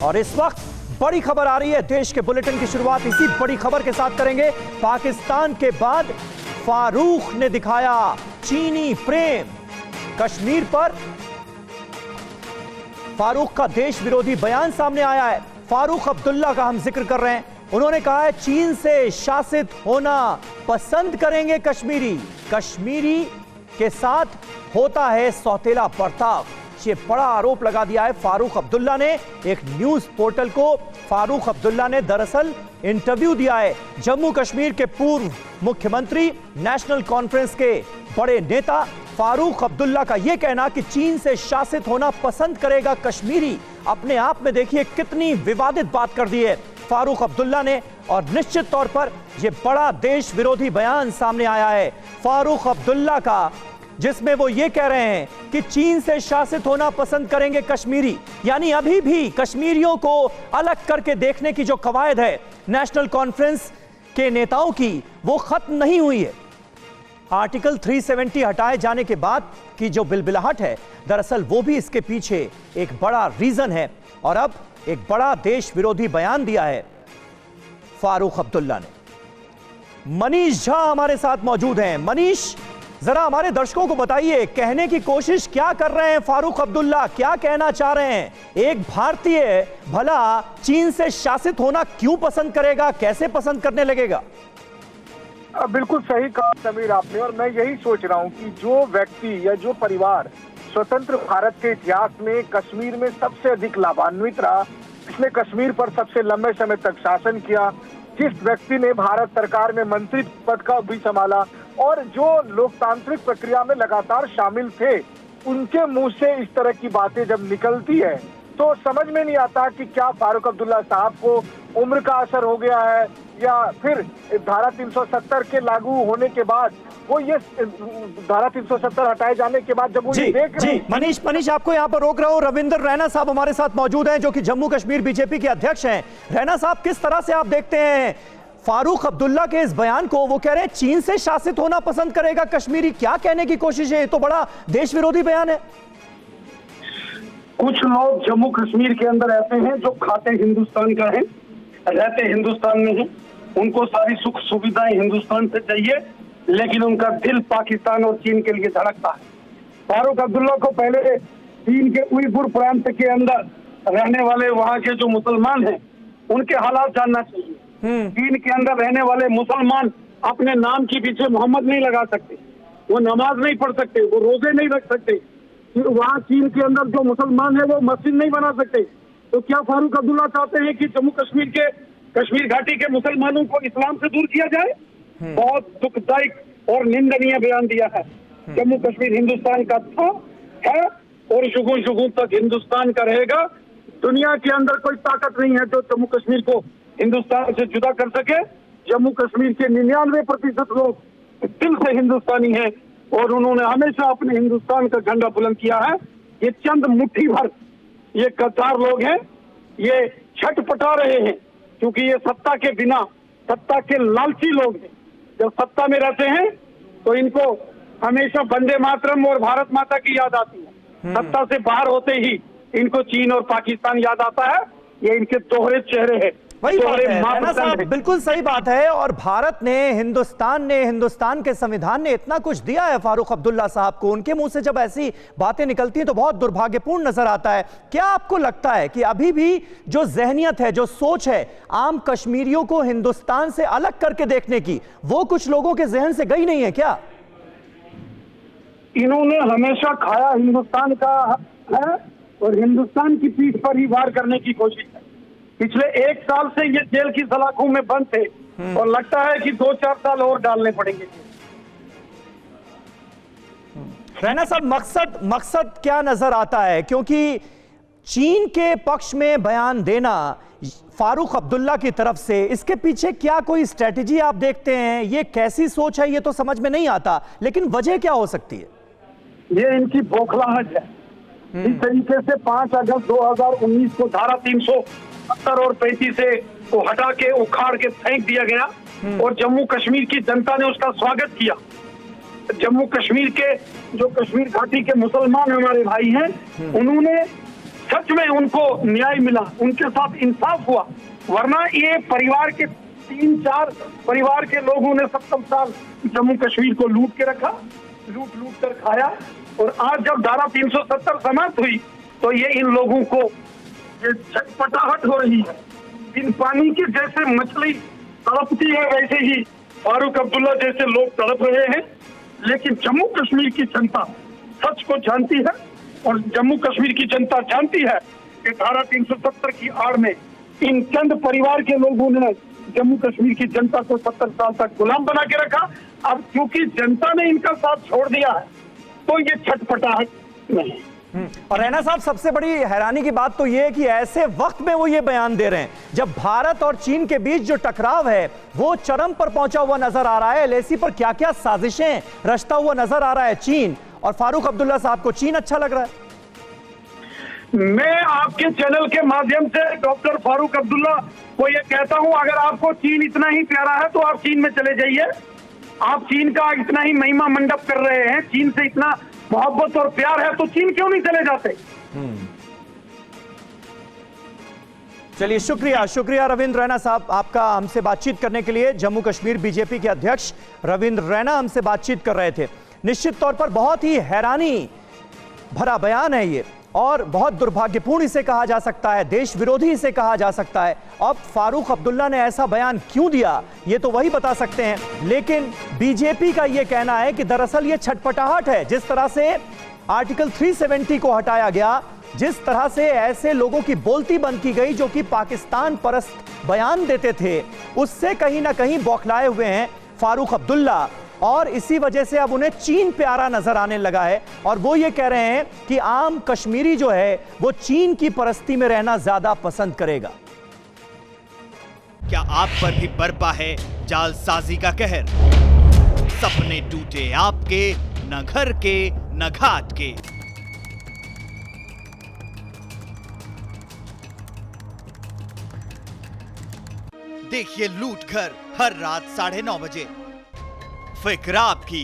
और इस वक्त बड़ी खबर आ रही है। देश के बुलेटिन की शुरुआत इसी बड़ी खबर के साथ करेंगे। पाकिस्तान के बाद फारूक ने दिखाया चीनी प्रेम। कश्मीर पर फारूक का देश विरोधी बयान सामने आया है। फारूक अब्दुल्ला का हम जिक्र कर रहे हैं। उन्होंने कहा है चीन से शासित होना पसंद करेंगे कश्मीरी। कश्मीरी के साथ होता है सौतेला बर्ताव। ये बड़ा आरोप लगा दिया है फारूक अब्दुल्ला ने। एक न्यूज पोर्टल को फारूक अब्दुल्ला ने दरअसल इंटरव्यू दिया है। जम्मू कश्मीर के पूर्व मुख्यमंत्री, नेशनल कॉन्फ्रेंस के बड़े नेता फारूक अब्दुल्ला का यह कहना कि चीन से शासित होना पसंद करेगा कश्मीरी, अपने आप में देखिए कितनी विवादित बात कर दी है फारूक अब्दुल्ला ने। और निश्चित तौर पर यह बड़ा देश विरोधी बयान सामने आया है फारूक अब्दुल्ला का, जिसमें वो ये कह रहे हैं कि चीन से शासित होना पसंद करेंगे कश्मीरी। यानी अभी भी कश्मीरियों को अलग करके देखने की जो कवायद है नेशनल कॉन्फ्रेंस के नेताओं की, वो खत्म नहीं हुई है। आर्टिकल 370 हटाए जाने के बाद की जो बिलबिलाहट है, दरअसल वो भी इसके पीछे एक बड़ा रीजन है। और अब एक बड़ा देश विरोधी बयान दिया है फारूक अब्दुल्ला ने। मनीष झा हमारे साथ मौजूद हैं। मनीष, जरा हमारे दर्शकों को बताइए, कहने की कोशिश क्या कर रहे हैं फारूक अब्दुल्ला, क्या कहना चाह रहे हैं? एक भारतीय भला चीन से शासित होना क्यों पसंद करेगा, कैसे पसंद करने लगेगा? बिल्कुल सही कहा समीर आपने। और मैं यही सोच रहा हूं कि जो व्यक्ति या जो परिवार स्वतंत्र भारत के इतिहास में कश्मीर में सबसे अधिक लाभान्वित रहा, जिसने कश्मीर पर सबसे लंबे समय तक शासन किया, जिस व्यक्ति ने भारत सरकार में मंत्री पद का भी संभाला और जो लोकतांत्रिक प्रक्रिया में लगातार शामिल थे, उनके मुंह से इस तरह की बातें जब निकलती है तो समझ में नहीं आता कि क्या फारूक अब्दुल्ला साहब को उम्र का असर हो गया है या फिर धारा 370 के लागू होने के बाद वो ये धारा 370 हटाए जाने के बाद जब वो ये देख रहे हैं। मनीष आपको यहाँ पर रोक रहा हूँ। रविंद्र रैना साहब हमारे साथ मौजूद हैं, जो कि जम्मू कश्मीर बीजेपी के अध्यक्ष हैं। रैना साहब, किस तरह से आप देखते हैं फारूक अब्दुल्ला के इस बयान को? वो कह रहे हैं चीन से शासित होना पसंद करेगा कश्मीरी। क्या कहने की कोशिश है? ये तो बड़ा देश विरोधी बयान है। कुछ लोग जम्मू कश्मीर के अंदर ऐसे हैं जो खाते हिंदुस्तान का है, रहते हिंदुस्तान में हैं, उनको सारी सुख सुविधाएं हिंदुस्तान से चाहिए, लेकिन उनका दिल पाकिस्तान और चीन के लिए धड़कता है। फारूक अब्दुल्ला को पहले चीन के उइगुर प्रांत के अंदर रहने वाले वहाँ के जो मुसलमान हैं उनके हालात जानना चाहिए। चीन के अंदर रहने वाले मुसलमान अपने नाम के पीछे मोहम्मद नहीं लगा सकते, वो नमाज नहीं पढ़ सकते, वो रोजे नहीं रख सकते। वहाँ चीन के अंदर जो मुसलमान है वो मस्जिद नहीं बना सकते। तो क्या फारूक अब्दुल्ला चाहते हैं कि जम्मू कश्मीर के कश्मीर घाटी के मुसलमानों को इस्लाम से दूर किया जाए? बहुत दुखदायक और निंदनीय बयान दिया है। जम्मू कश्मीर हिंदुस्तान का था, है और युगों युगों तक हिंदुस्तान का रहेगा। दुनिया के अंदर कोई ताकत नहीं है जो जम्मू कश्मीर को हिंदुस्तान से जुदा कर सके। जम्मू कश्मीर के 99% लोग दिल से हिंदुस्तानी हैं और उन्होंने हमेशा अपने हिंदुस्तान का झंडा बुलंद किया है। ये चंद मुट्ठी भर ये गद्दार लोग हैं, ये छटपटा रहे हैं क्योंकि ये सत्ता के बिना, सत्ता के लालची लोग हैं। जब सत्ता में रहते हैं तो इनको हमेशा वंदे मातरम और भारत माता की याद आती है। सत्ता से बाहर होते ही इनको चीन और पाकिस्तान याद आता है। ये इनके दोहरे चेहरे हैं। वही बात है रैना साहब, बिल्कुल सही बात है। और भारत ने, हिंदुस्तान के संविधान ने इतना कुछ दिया है फारूक अब्दुल्ला साहब को। उनके मुंह से जब ऐसी बातें निकलती हैं तो बहुत दुर्भाग्यपूर्ण नजर आता है। क्या आपको लगता है कि अभी भी जो जहनियत है, जो सोच है आम कश्मीरियों को हिंदुस्तान से अलग करके देखने की, वो कुछ लोगों के जहन से गई नहीं है क्या? इन्होंने हमेशा खाया हिंदुस्तान का है और हिंदुस्तान की पीठ पर ही वार करने की कोशिश है। पिछले 1 साल से ये जेल की सलाखों में बंद थे और लगता है कि 2-4 साल और डालने पड़ेंगे। रैना साहब, मकसद क्या नजर आता है? क्योंकि चीन के पक्ष में बयान देना फारूक अब्दुल्ला की तरफ से, इसके पीछे क्या कोई स्ट्रेटेजी आप देखते हैं? ये कैसी सोच है ये तो समझ में नहीं आता, लेकिन वजह क्या हो सकती है? ये इनकी बौखलाहट है। इस तरीके से 5 अगस्त 2019 को धारा 370 और 35 से को हटा के उखाड़ के फेंक दिया गया और जम्मू कश्मीर की जनता ने उसका स्वागत किया। जम्मू कश्मीर के जो कश्मीर घाटी के मुसलमान हमारे भाई हैं, उन्होंने सच में उनको न्याय मिला, उनके साथ इंसाफ हुआ। वरना ये परिवार के 3-4 परिवार के लोगों ने 70 साल जम्मू कश्मीर को लूट के रखा, लूट कर खाया, और आज जब धारा 370 समाप्त हुई तो ये इन लोगों को ये छटपटाहट हो रही है। इन पानी के जैसे मछली तड़पती है वैसे ही फारूक अब्दुल्ला जैसे लोग तड़प रहे हैं। लेकिन जम्मू कश्मीर की जनता सच को जानती है, और जम्मू कश्मीर की जनता जानती है कि धारा 370 की आड़ में इन चंद परिवार के लोगों ने जम्मू कश्मीर की जनता को 70 साल तक गुलाम बना के रखा। अब क्योंकि जनता ने इनका साथ छोड़ दिया है तो ये छटपटाहट नहीं। और रैना साहब, सबसे बड़ी हैरानी की बात तो यह है कि ऐसे वक्त में वो ये बयान दे रहे हैं जब भारत और चीन के बीच जो टकराव है वो चरम पर पहुंचा हुआ नजर आ रहा है। एलएसी पर क्या क्या साजिशें रचता हुआ नजर आ रहा है चीन, और फारूक अब्दुल्ला साहब को चीन अच्छा लग रहा है। मैं आपके चैनल के माध्यम से डॉक्टर फारूक अब्दुल्ला को ये कहता हूं, अगर आपको चीन इतना ही प्यारा है तो आप चीन में चले जाइए। आप चीन का इतना ही महिमा मंडप कर रहे हैं, चीन से इतना मोहब्बत और प्यार है तो चीन क्यों नहीं चले जाते। चलिए, शुक्रिया रविंद्र रैना साहब आपका हमसे बातचीत करने के लिए। जम्मू कश्मीर बीजेपी के अध्यक्ष रविंद्र रैना हमसे बातचीत कर रहे थे। निश्चित तौर पर बहुत ही हैरानी भरा बयान है ये, और बहुत दुर्भाग्यपूर्ण इसे कहा जा सकता है, देश विरोधी इसे कहा जा सकता है। अब फारूक अब्दुल्ला ने ऐसा बयान क्यों दिया ये तो वही बता सकते हैं, लेकिन बीजेपी का यह कहना है कि दरअसल ये छटपटाहट है। जिस तरह से आर्टिकल 370 को हटाया गया, जिस तरह से ऐसे लोगों की बोलती बंद की गई जो कि पाकिस्तान परस्त बयान देते थे, उससे कहीं ना कहीं बौखलाए हुए हैं फारूक अब्दुल्ला, और इसी वजह से अब उन्हें चीन प्यारा नजर आने लगा है। और वो ये कह रहे हैं कि आम कश्मीरी जो है वो चीन की परस्ती में रहना ज्यादा पसंद करेगा। क्या आप पर भी बरपा है जालसाजी का कहर? सपने टूटे आपके, न घर के न घाट के। देखिए लूट घर हर रात 9:30 बजे। फिक्र आपकी,